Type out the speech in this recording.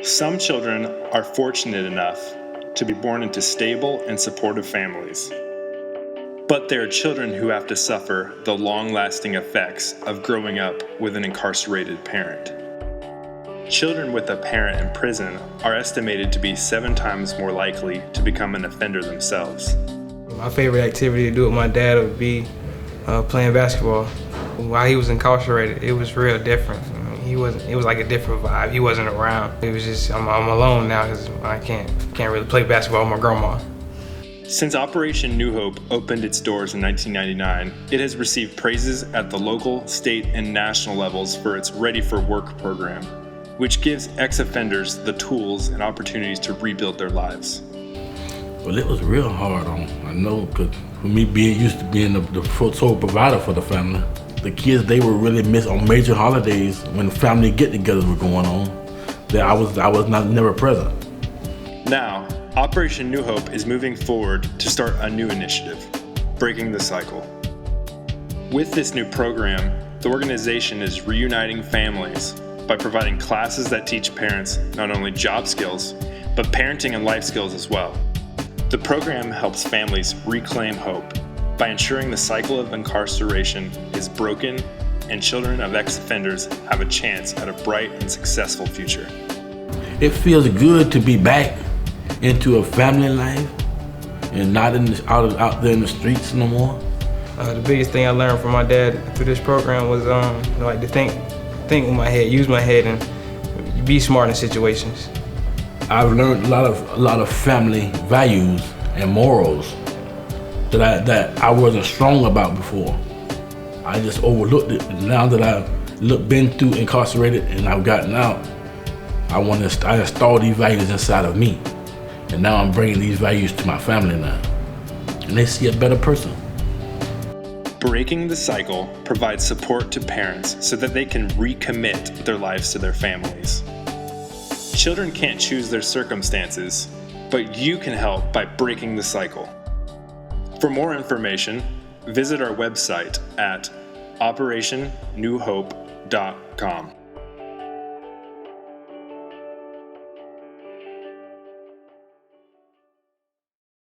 Some children are fortunate enough to be born into stable and supportive families. But there are children who have to suffer the long-lasting effects of growing up with an incarcerated parent. Children with a parent in prison are estimated to be 7 times more likely to become an offender themselves. My favorite activity to do with my dad would be playing basketball. While he was incarcerated, it was real different. It was like a different vibe. He wasn't around. It was just, I'm alone now because I can't really play basketball with my grandma. Since Operation New Hope opened its doors in 1999, it has received praises at the local, state, and national levels for its Ready for Work program, which gives ex-offenders the tools and opportunities to rebuild their lives. Well, it was real hard I know, because for me used to being the sole provider for the family, the kids, they were really missed on major holidays when family get-togethers were going on. That I was never present. Now, Operation New Hope is moving forward to start a new initiative, Breaking the Cycle. With this new program, the organization is reuniting families by providing classes that teach parents not only job skills, but parenting and life skills as well. The program helps families reclaim hope by ensuring the cycle of incarceration is broken and children of ex-offenders have a chance at a bright and successful future. It feels good to be back into a family life and not out there in the streets no more. The biggest thing I learned from my dad through this program was like to think with my head, use my head, and be smart in situations. I've learned a lot of family values and morals that I wasn't strong about before. I just overlooked it. Now that I've been through incarcerated and I've gotten out, I install these values inside of me. And now I'm bringing these values to my family now. And they see a better person. Breaking the Cycle provides support to parents so that they can recommit their lives to their families. Children can't choose their circumstances, but you can help by breaking the cycle. For more information, visit our website at operationnewhope.com.